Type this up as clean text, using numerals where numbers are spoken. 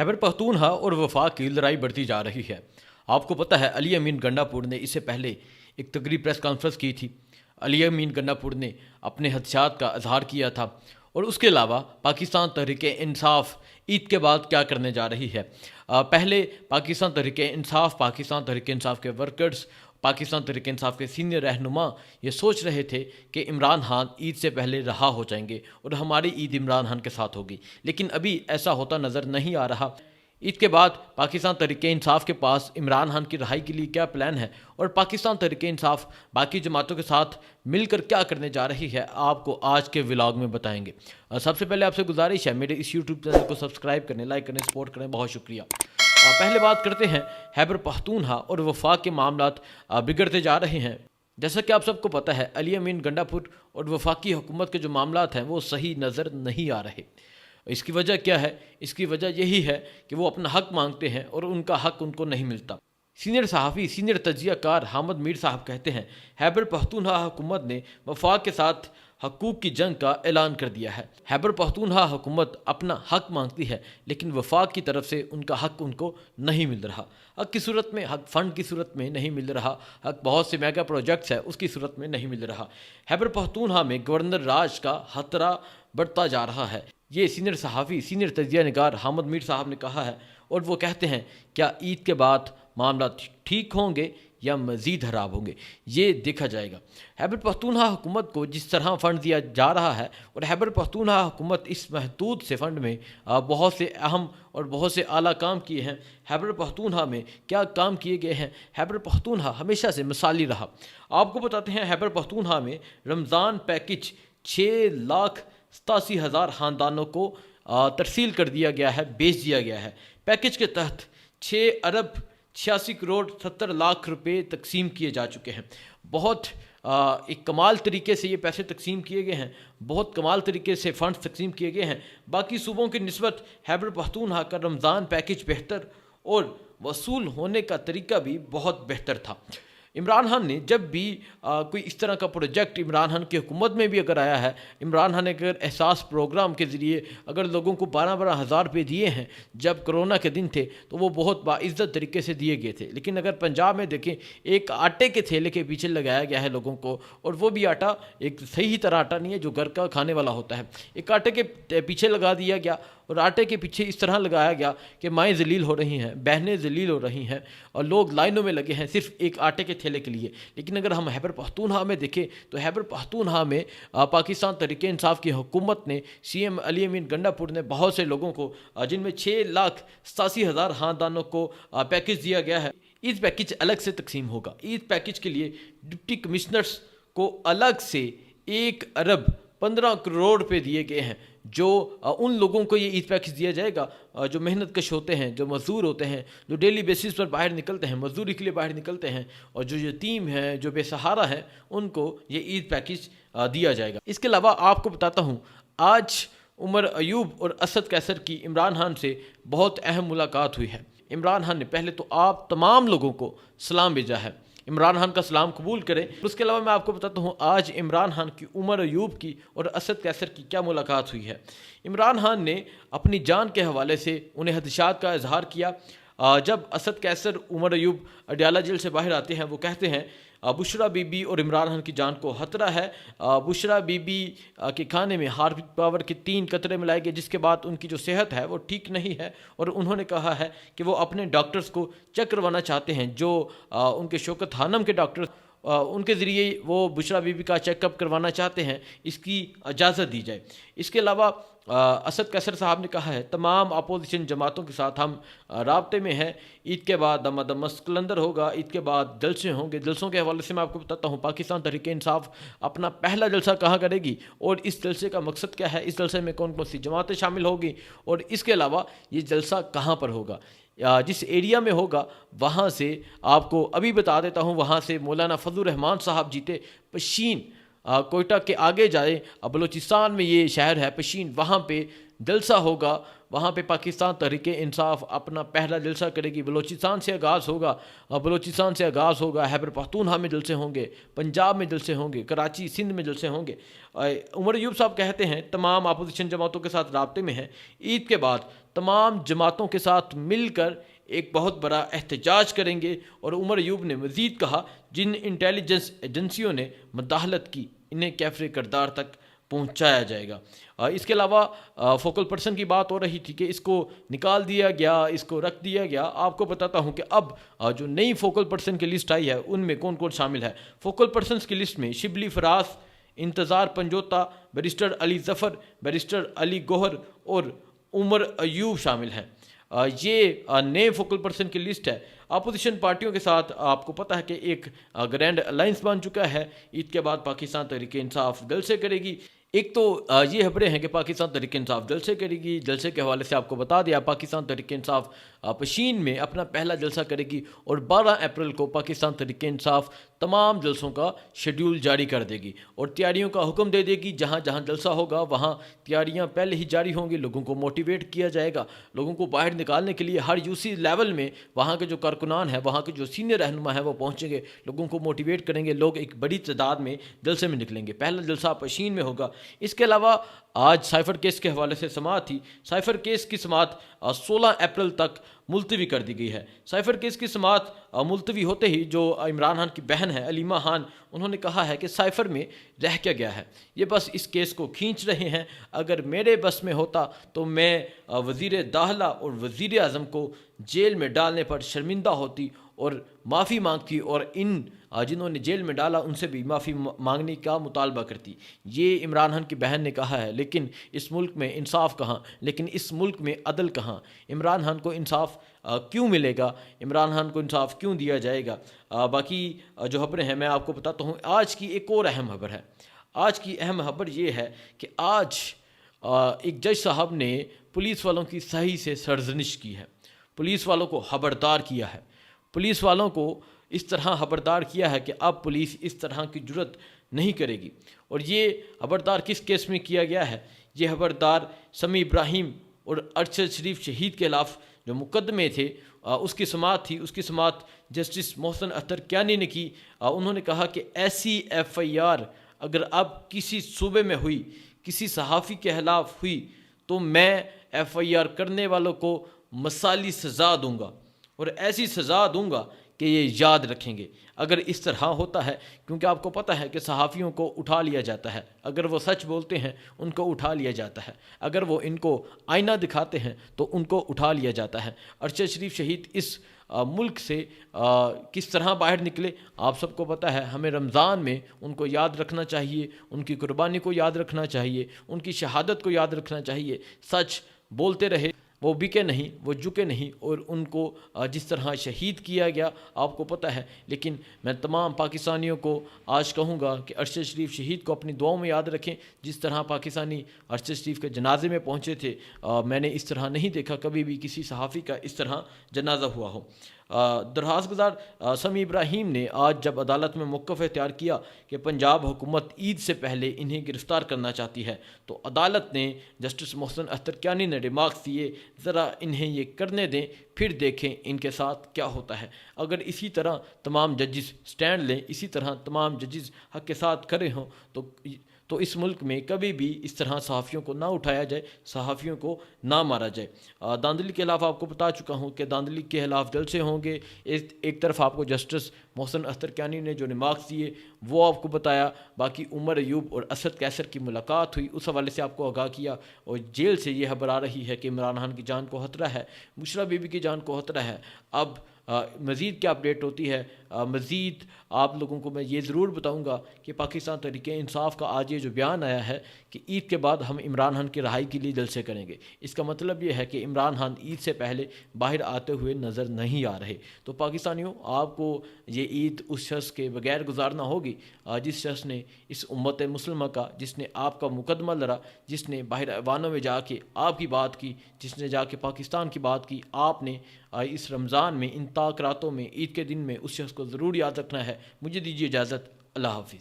खैबर पख्तूनख्वा और वफाक की लड़ाई बढ़ती जा रही है। आपको पता है अली अमीन गंडापुर ने इससे पहले एक तकरीब प्रेस कॉन्फ्रेंस की थी। अली अमीन गंडापुर ने अपने हदशात का इजहार किया था और उसके अलावा पाकिस्तान तहरीक इंसाफ ईद के बाद क्या करने जा रही है। पहले पाकिस्तान तहरीक इंसाफ के वर्कर्स, पाकिस्तान तहरीक इंसाफ के सीनियर रहनुमा ये सोच रहे थे कि इमरान खान ईद से पहले रहा हो जाएंगे और हमारी ईद इमरान खान के साथ होगी, लेकिन अभी ऐसा होता नज़र नहीं आ रहा। ईद के बाद पाकिस्तान तहरीक इंसाफ के पास इमरान खान की रहाई के लिए क्या प्लान है और पाकिस्तान तहरीक इंसाफ बाकी जमातों के साथ मिलकर क्या करने जा रही है, आपको आज के व्लॉग में बताएंगे। सबसे पहले आपसे गुजारिश है मेरे इस यूट्यूब चैनल को सब्सक्राइब करने, लाइक करने, सपोर्ट करें, बहुत शुक्रिया। पहले बात करते हैं खैबर पख्तूनख्वा और वफाक के मामलात बिगड़ते जा रहे हैं। जैसा कि आप सबको पता है अली अमीन गंडापुर और वफाकी हुकूमत के जो मामलात हैं वो सही नज़र नहीं आ रहे। इसकी वजह क्या है? इसकी वजह यही है कि वो अपना हक मांगते हैं और उनका हक उनको नहीं मिलता। सीनियर सहाफ़ी, सीनियर तजियाकार हामिद मीर साहब कहते हैं खैबर पख्तूनख्वा हुकूमत ने वफाक के साथ हकूक़ की जंग का ऐलान कर दिया है। खैबर पख्तूनख्वा हुकूमत अपना हक मांगती है लेकिन वफाक की तरफ से उनका हक उनको नहीं मिल रहा। हक की सूरत में, हक फ़ंड की सूरत में नहीं मिल रहा, हक बहुत से मेगा प्रोजेक्ट्स है उसकी सूरत में नहीं मिल रहा। खैबर पख्तूनख्वा में गवर्नर राज का खतरा बढ़ता जा रहा है। ये सीनियर सहाफ़ी, सीनियर तजिया निगार हामिद मीर साहब ने कहा है और वो कहते हैं क्या ईद के बाद मामला ठीक होंगे या मज़ीद ख़राब होंगे, ये देखा जाएगा। खैबर पख्तूनख्वा हुकूमत को जिस तरह फ़ंड दिया जा रहा है और खैबर पख्तूनख्वा हुकूमत इस महदूद से फ़ंड में बहुत से अहम और बहुत से आला काम किए हैं। खैबर पख्तूनख्वा में क्या काम किए गए हैं? खैबर पख्तूनख्वा हमेशा से मिसाली रहा। आपको बताते हैं खैबर पख्तूनख्वा में रमज़ान पैकेज 6,87,000 ख़ानदानों को तरसील कर दिया गया है, बेच दिया गया है। पैकेज के तहत 6 अरब 86 करोड़ 70 लाख रुपए तकसीम किए जा चुके हैं। बहुत एक कमाल तरीके से ये पैसे तकसीम किए गए हैं, बहुत कमाल तरीके से फ़ंड्स तकसीम किए गए हैं। बाकी सूबों की निस्बत खैबर पख्तूनख्वा का रमज़ान पैकेज बेहतर और वसूल होने का तरीका भी बहुत बेहतर था। इमरान खान ने जब भी कोई इस तरह का प्रोजेक्ट इमरान खान की हुकूमत में भी अगर आया है, इमरान खान ने अगर एहसास प्रोग्राम के ज़रिए अगर लोगों को 12-12 हज़ार रुपये दिए हैं जब कोरोना के दिन थे तो वो बहुत बाइज़्ज़त तरीके से दिए गए थे। लेकिन अगर पंजाब में देखें एक आटे के थैले के पीछे लगाया गया है लोगों को, और वो भी आटा एक सही तरह आटा नहीं है जो घर का खाने वाला होता है, एक आटे के पीछे लगा दिया गया और आटे के पीछे इस तरह लगाया गया कि माएँ ज़लील हो रही हैं, बहनें ज़लील हो रही हैं और लोग लाइनों में लगे हैं सिर्फ एक आटे के थैले के लिए। लेकिन अगर हम खैबर पख्तूनख्वा में देखें तो खैबर पख्तूनख्वा में पाकिस्तान तहरीक इंसाफ की हुकूमत ने, सीएम अली अमीन गंडापुर ने बहुत से लोगों को, जिनमें 6,87,000 ख़ानदानों को पैकेज दिया गया है। ईद पैकेज अलग से तकसीम होगा। ईद पैकेज के लिए डिप्टी कमिश्नर्स को अलग से 1 अरब 15 करोड़ रुपये दिए गए हैं। जो उन लोगों को ये ईद पैकेज दिया जाएगा जो मेहनत कश होते हैं, जो मज़दूर होते हैं, जो डेली बेसिस पर बाहर निकलते हैं, मज़दूरी के लिए बाहर निकलते हैं, और जो यतीम हैं, जो बेसहारा हैं, उनको ये ईद पैकेज दिया जाएगा। इसके अलावा आपको बताता हूँ आज उमर अयूब और असद कैसर की इमरान खान से बहुत अहम मुलाकात हुई है। इमरान खान ने पहले तो आप तमाम लोगों को सलाम भेजा है, इमरान खान का सलाम कबूल करें। उसके अलावा मैं आपको बताता हूँ आज इमरान खान की उमर अयूब की और असद कैसर की क्या मुलाकात हुई है। इमरान खान ने अपनी जान के हवाले से उन्हें खदशात का इजहार किया। जब असद कैसर उमर अयूब अडयाला जेल से बाहर आते हैं वो कहते हैं बुशरा बीबी और इमरान खान की जान को खतरा है। बुशरा बीबी के खाने में हार्पिक पावर के 3 कतरे मिलाए गए जिसके बाद उनकी जो सेहत है वो ठीक नहीं है और उन्होंने कहा है कि वो अपने डॉक्टर्स को चेक करवाना चाहते हैं, जो उनके शौकत खानम के डॉक्टर उनके ज़रिए वो बुशरा बीबी का चेकअप करवाना चाहते हैं, इसकी इजाज़त दी जाए। इसके अलावा असद कैसर साहब ने कहा है तमाम अपोजिशन जमातों के साथ हम राब्ते में हैं। ईद के बाद दमादम कलंदर होगा, ईद के बाद जलसे होंगे। जलसों के हवाले से मैं आपको बताता हूँ पाकिस्तान तहरीक इंसाफ अपना पहला जलसा कहाँ करेगी और इस जलसे का मकसद क्या है, इस जलसे में कौन कौन सी जमातें शामिल होगी और इसके अलावा ये जलसा कहाँ पर होगा, जिस एरिया में होगा वहाँ से आपको अभी बता देता हूँ। वहाँ से मौलाना फजल रहमान साहब जीते पशीन, कोयटा के आगे जाए बलूचिस्तान में ये शहर है पशीन, वहाँ पे جلسہ ہوگا وہاں پہ پاکستان تحریک انصاف اپنا پہلا جلسہ کرے گی. بلوچستان سے آغاز ہوگا خیبر پختونخوا میں جلسے ہوں گے, پنجاب میں جلسے ہوں گے, کراچی سندھ میں جلسے ہوں گے. عمر ایوب صاحب کہتے ہیں تمام اپوزیشن جماعتوں کے ساتھ رابطے میں ہیں, عید کے بعد تمام جماعتوں کے ساتھ مل کر ایک بہت بڑا احتجاج کریں گے. اور عمر ایوب نے مزید کہا جن انٹیلیجنس ایجنسیوں نے مداخلت کی انہیں کیفر کردار تک پہنچایا جائے گا. اس کے علاوہ فوکل پرسن کی بات ہو رہی تھی کہ اس کو نکال دیا گیا, اس کو رکھ دیا گیا. آپ کو بتاتا ہوں کہ اب جو نئی فوکل پرسن کی لسٹ آئی ہے ان میں کون کون شامل ہے. فوکل پرسنس کی لسٹ میں شبلی فراز, انتظار پنجوتا, بیرسٹر علی ظفر, بیرسٹر علی گوہر اور عمر ایوب شامل ہیں. یہ نئے فوکل پرسن کی لسٹ ہے. اپوزیشن پارٹیوں کے ساتھ آپ کو پتہ ہے کہ ایک گرینڈ الائنس بن چکا ہے. عید کے بعد پاکستان تحریک انصاف جلسے کرے گی. ایک تو یہ خبریں ہیں کہ پاکستان تحریک انصاف جلسے کرے گی. جلسے کے حوالے سے آپ کو بتا دیا پاکستان تحریک انصاف پشین میں اپنا پہلا جلسہ کرے گی اور 12 اپریل کو پاکستان تحریک انصاف تمام جلسوں کا شیڈول جاری کر دے گی اور تیاریوں کا حکم دے دے گی. جہاں جہاں جلسہ ہوگا وہاں تیاریاں پہلے ہی جاری ہوں گی. لوگوں کو موٹیویٹ کیا جائے گا, لوگوں کو باہر نکالنے کے لیے ہر یوسی لیول میں وہاں کے جو کارکنان ہیں, وہاں کے جو سینئر رہنما ہیں وہ پہنچیں گے, لوگوں کو موٹیویٹ کریں گے. لوگ ایک بڑی تعداد میں جلسے میں نکلیں گے. پہلا جلسہ پشین میں ہوگا. اس کے علاوہ آج سائفر کیس کے حوالے سے سماعت تھی. سائفر کیس کی سماعت 16 اپریل تک ملتوی کر دی گئی ہے. سائفر کیس کی سماعت ملتوی ہوتے ہی جو عمران خان کی بہن ہے علیمہ خان, انہوں نے کہا ہے کہ سائفر میں رہ کیا گیا ہے, یہ بس اس کیس کو کھینچ رہے ہیں. اگر میرے بس میں ہوتا تو میں وزیر داخلہ اور وزیر اعظم کو جیل میں ڈالنے پر شرمندہ ہوتی اور معافی مانگتی اور ان جنہوں نے جیل میں ڈالا ان سے بھی معافی مانگنے کا مطالبہ کرتی. یہ عمران خان کی بہن نے کہا ہے. لیکن اس ملک میں انصاف کہاں, لیکن اس ملک میں عدل کہاں؟ عمران خان کو انصاف کیوں ملے گا؟ عمران خان کو انصاف کیوں دیا جائے گا؟ باقی جو خبریں ہیں میں آپ کو بتاتا ہوں. آج کی ایک اور اہم خبر ہے. آج کی اہم خبر یہ ہے کہ آج ایک جج صاحب نے پولیس والوں کی صحیح سے سرزنش کی ہے, پولیس والوں کو خبردار کیا ہے, پولیس والوں کو اس طرح خبردار کیا ہے کہ اب پولیس اس طرح کی جرت نہیں کرے گی. اور یہ خبردار کس کیس میں کیا گیا ہے؟ یہ خبردار سمیع ابراہیم اور ارشد شریف شہید کے خلاف جو مقدمے تھے اس کی سماعت تھی. اس کی سماعت جسٹس محسن اختر کیانی نے کی. انہوں نے کہا کہ ایسی ایف آئی آر اگر اب کسی صوبے میں ہوئی, کسی صحافی کے خلاف ہوئی, تو میں ایف آئی آر کرنے والوں کو مثالی سزا دوں گا اور ایسی سزا دوں گا کہ یہ یاد رکھیں گے. اگر اس طرح ہوتا ہے, کیونکہ آپ کو پتہ ہے کہ صحافیوں کو اٹھا لیا جاتا ہے, اگر وہ سچ بولتے ہیں ان کو اٹھا لیا جاتا ہے, اگر وہ ان کو آئینہ دکھاتے ہیں تو ان کو اٹھا لیا جاتا ہے. ارشد شریف شہید اس ملک سے کس طرح باہر نکلے آپ سب کو پتہ ہے. ہمیں رمضان میں ان کو یاد رکھنا چاہیے, ان کی قربانی کو یاد رکھنا چاہیے, ان کی شہادت کو یاد رکھنا چاہیے. سچ بولتے رہے, وہ بکے نہیں, وہ جھکے نہیں, اور ان کو جس طرح شہید کیا گیا آپ کو پتہ ہے. لیکن میں تمام پاکستانیوں کو آج کہوں گا کہ ارشد شریف شہید کو اپنی دعاؤں میں یاد رکھیں. جس طرح پاکستانی ارشد شریف کے جنازے میں پہنچے تھے, میں نے اس طرح نہیں دیکھا کبھی بھی کسی صحافی کا اس طرح جنازہ ہوا ہو. درخواست گزار سمیع ابراہیم نے آج جب عدالت میں موقف اختیار کیا کہ پنجاب حکومت عید سے پہلے انہیں گرفتار کرنا چاہتی ہے, تو عدالت نے جسٹس محسن اختر کیانی نے ریمارکس دیے, ذرا انہیں یہ کرنے دیں پھر دیکھیں ان کے ساتھ کیا ہوتا ہے. اگر اسی طرح تمام ججز سٹینڈ لیں, اسی طرح تمام ججز حق کے ساتھ کھڑے ہوں تو اس ملک میں کبھی بھی اس طرح صحافیوں کو نہ اٹھایا جائے, صحافیوں کو نہ مارا جائے. داندلی کے خلاف آپ کو بتا چکا ہوں کہ داندلی کے خلاف جلسے ہوں گے. ایک طرف آپ کو جسٹس محسن اختر کیانی نے جو ریمارکس دیے وہ آپ کو بتایا. باقی عمر ایوب اور اسد کیسر کی ملاقات ہوئی, اس حوالے سے آپ کو آگاہ کیا. اور جیل سے یہ خبر آ رہی ہے کہ عمران خان کی جان کو خطرہ ہے, بشریٰ بی بی کی جان کو خطرہ ہے. اب مزید کیا اپڈیٹ ہوتی ہے, مزید آپ لوگوں کو میں یہ ضرور بتاؤں گا کہ پاکستان تحریک انصاف کا آج یہ جو بیان آیا ہے کہ عید کے بعد ہم عمران خان کی رہائی کے لیے جلسے کریں گے, اس کا مطلب یہ ہے کہ عمران خان عید سے پہلے باہر آتے ہوئے نظر نہیں آ رہے. تو پاکستانیوں, آپ کو یہ عید اس شخص کے بغیر گزارنا ہوگی جس شخص نے اس امت مسلمہ کا, جس نے آپ کا مقدمہ لڑا, جس نے باہر ایوانوں میں جا کے آپ کی بات کی, جس نے جا کے پاکستان کی بات کی. آپ نے اس رمضان میں, ان تاک راتوں میں, عید کے دن میں اس شخص کو ضرور یاد رکھنا ہے. مجھے دیجیے اجازت. اللہ حافظ.